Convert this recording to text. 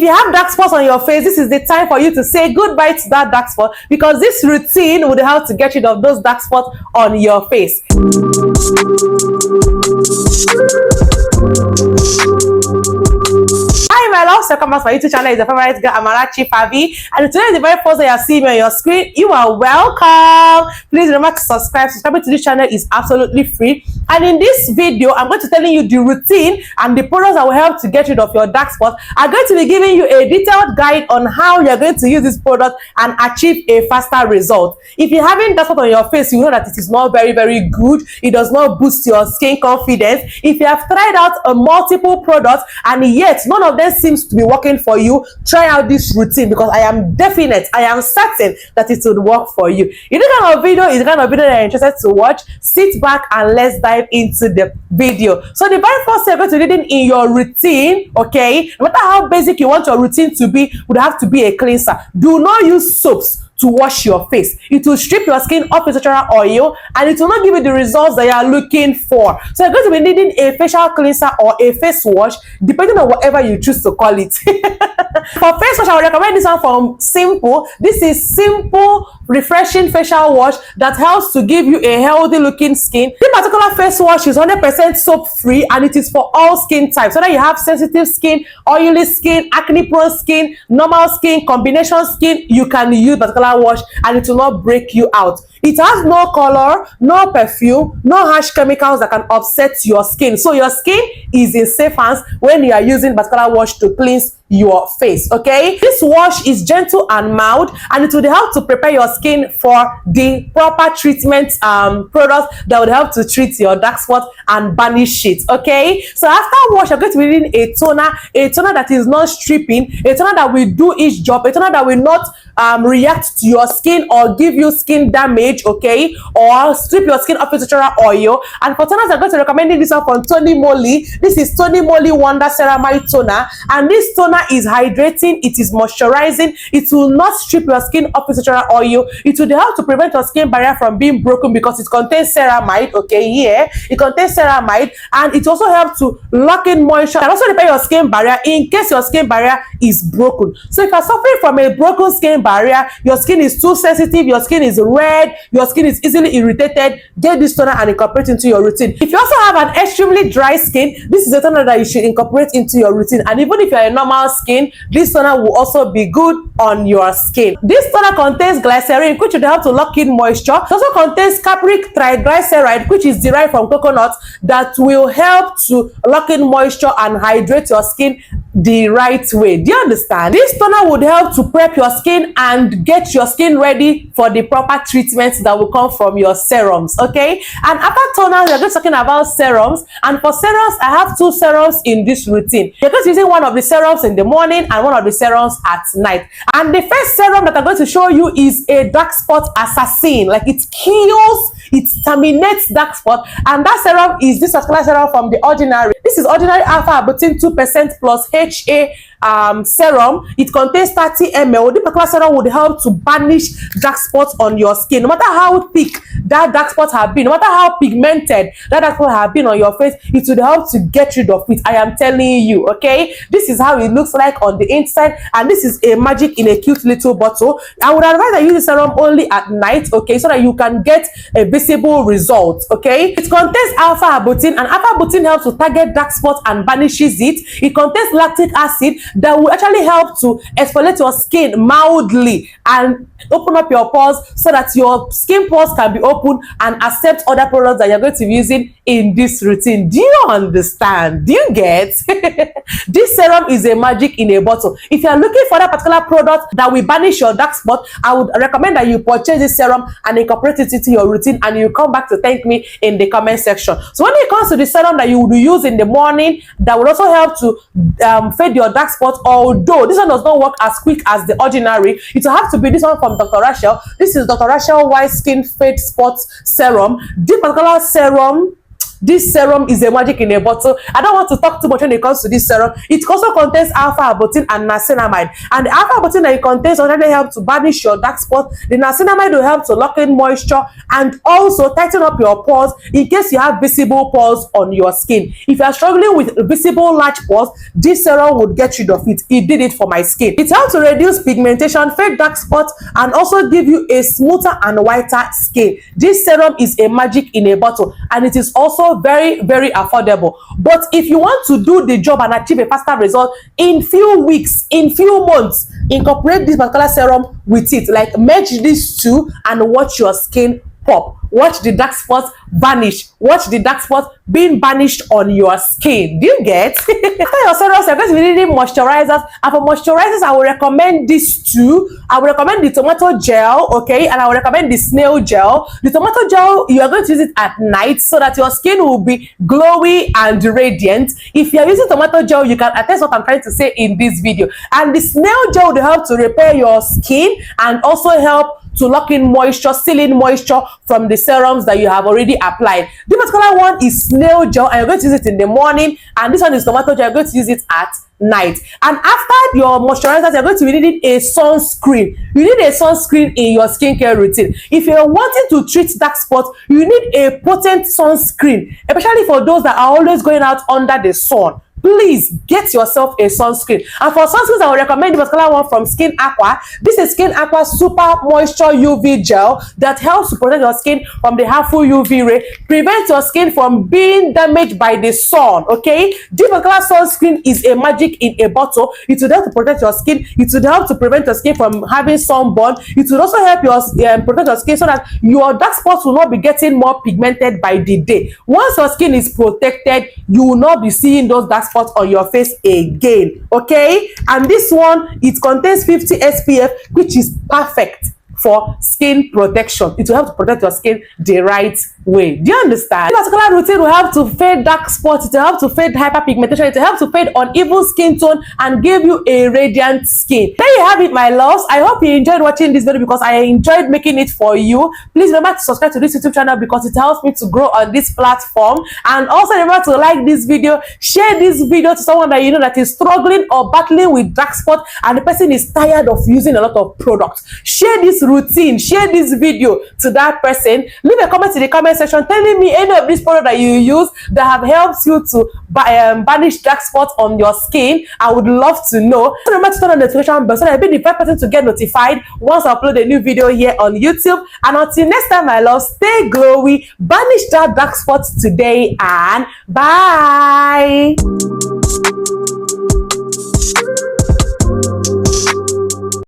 If you have dark spots on your face, this is the time for you to say goodbye to that dark spot, because this routine would help to get rid of those dark spots on your face. Hi my loves, welcome back to my YouTube channel. It's your favorite girl Amarachi, Favy, and today is the very first day you see me on your screen. You are welcome. Please remember to subscribe. Subscribing to this channel is absolutely free. And in this video, I'm going to tell you the routine and the products that will help to get rid of your dark spots. I'm going to be giving you a detailed guide on how you're going to use this product and achieve a faster result. If you're having dark spots on your face, you know that it is not very good. It does not boost your skin confidence. If you have tried out multiple products and yet none of them seems to be working for you, try out this routine, because I am definite, I am certain that it will work for you. If this kind of video is the kind of video that you're interested to watch, sit back and let's dive into the video. So the very first step to leading in your routine, okay, no matter how basic you want your routine to be, would have to be a cleanser. Do not use soaps to wash your face. It will strip your skin of its natural oil and it will not give you the results that you are looking for. So you're going to be needing a facial cleanser or a face wash, depending on whatever you choose to call it. For face wash, I would recommend this one from Simple. This is Simple Refreshing Facial Wash that helps to give you a healthy looking skin. This particular face wash is 100% soap free and it is for all skin types. Whether you have sensitive skin, oily skin, acne prone skin, normal skin, combination skin, you can use particular wash and it will not break you out. It has no color, no perfume, no harsh chemicals that can upset your skin. So your skin is in safe hands when you are using particular wash to cleanse your face. Okay, this wash is gentle and mild and it will help to prepare your skin for the proper treatment products that would help to treat your dark spot and banish it. Okay, so after wash, you're going to be needing a toner that is not stripping, a toner that will do its job, a toner that will not react to your skin or give you skin damage, okay, or strip your skin of its natural oil. And for toners, I'm going to recommend this one from Moly. This is Moly Wonder Ceramide Toner, and this toner is hydrating, it is moisturizing, it will not strip your skin of its natural oil, it will help to prevent your skin barrier from being broken because it contains ceramide, okay, here it contains ceramide, and it also helps to lock in moisture and also repair your skin barrier in case your skin barrier is broken. So if you're suffering from a broken skin barrier, your skin is too sensitive, your skin is red, your skin is easily irritated, get this toner and incorporate into your routine. If you also have an extremely dry skin, this is a toner that you should incorporate into your routine. And even if you're a normal skin, this toner will also be good on your skin. This toner contains glycerin, which will help to lock in moisture. It also contains capric triglyceride, which is derived from coconut, that will help to lock in moisture and hydrate your skin the right way. Do you understand? This toner would help to prep your skin and get your skin ready for the proper treatments that will come from your serums. Okay, and after toners, we're just talking about serums. And for serums, I have two serums in this routine. You're just using one of the serums in the morning and one of the serums at night. And the first serum that I'm going to show you is a dark spot assassin. Like, it kills, it terminates dark spot. And that serum is this particular serum from the Ordinary. This is Ordinary Alpha Arbutin 2% plus HA serum. It contains 30 ml. This particular serum would help to banish dark spots on your skin. No matter how thick that dark spots have been, no matter how pigmented that dark spots have been on your face, it would help to get rid of it. I am telling you, okay? This is how it looks like on the inside, and this is a magic in a cute little bottle. I would advise that you use the serum only at night, okay, so that you can get a visible result, okay? It contains alpha arbutin, and alpha arbutin helps to target dark spots and banishes it. It contains lactic acid that will actually help to exfoliate your skin mildly and open up your pores so that your skin pores can be open and accept other products that you're going to be using in this routine. Do you understand? Do you get? This serum is a magic in a bottle. If you're looking for that particular product that will banish your dark spot, I would recommend that you purchase this serum and incorporate it into your routine, and you come back to thank me in the comment section. So when it comes to the serum that you would use in the morning, that will also help to fade your dark spots, although this one does not work as quick as the Ordinary, it will have to be this one from Dr. Rasheal. This is Dr. Rasheal White Skin Fade Spots Serum. This particular serum this serum is a magic in a bottle. I don't want to talk too much when it comes to this serum. It also contains alpha arbutin and niacinamide, and the alpha arbutin that it contains already help to banish your dark spot. The niacinamide will help to lock in moisture and also tighten up your pores in case you have visible pores on your skin. If you are struggling with visible large pores, this serum would get rid of it. It did it for my skin. It helps to reduce pigmentation, fade dark spots, and also give you a smoother and whiter skin. This serum is a magic in a bottle, and it is also very, very affordable. But if you want to do the job and achieve a faster result in few weeks, in few months, incorporate this particular serum with it. Like, merge these two and watch your skin pop. Watch the dark spots vanish. Watch the dark spots being banished on your skin. Do you get? After your serums, you're going to be needing moisturizers. And for moisturizers, I will recommend these two. I will recommend the tomato gel, okay? And I will recommend the snail gel. The tomato gel, you are going to use it at night so that your skin will be glowy and radiant. If you are using tomato gel, you can attest what I'm trying to say in this video. And the snail gel will help to repair your skin and also help to lock in moisture, seal in moisture from the serums that you have already applied. This particular one is snail gel, and you're going to use it in the morning, and this one is tomato gel. You're going to use it at night. And after your moisturizers, you're going to be needing a sunscreen. You need a sunscreen in your skincare routine. If you're wanting to treat dark spots, you need a potent sunscreen, especially for those that are always going out under the sun. Please get yourself a sunscreen. And for sunscreens, I will recommend the particular one from Skin Aqua. This is Skin Aqua Super Moisture UV Gel that helps to protect your skin from the harmful UV ray, prevent your skin from being damaged by the sun. Okay, this particular sunscreen is a magic in a bottle. It will help to protect your skin. It will help to prevent your skin from having sunburn. It will also help your protect your skin so that your dark spots will not be getting more pigmented by the day. Once your skin is protected, you will not be seeing those dark spots on your face again. Okay, and this one, it contains 50 SPF, which is perfect for skin protection. It will help to protect your skin the right way. Do you understand? This particular routine will help to fade dark spots. It will help to fade hyperpigmentation. It will help to fade uneven skin tone and give you a radiant skin. There you have it, my loves. I hope you enjoyed watching this video because I enjoyed making it for you. Please remember to subscribe to this YouTube channel because it helps me to grow on this platform. And also remember to like this video, share this video to someone that you know that is struggling or battling with dark spots and the person is tired of using a lot of products. Share this routine, share this video to that person. Leave a comment in the comment section telling me any of these products that you use that have helped you to banish dark spots on your skin. I would love to know. Remember to turn on the notification bell so that I'll be the first person to get notified once I upload a new video here on YouTube. And until next time, my love, stay glowy, banish that dark spots today, and bye.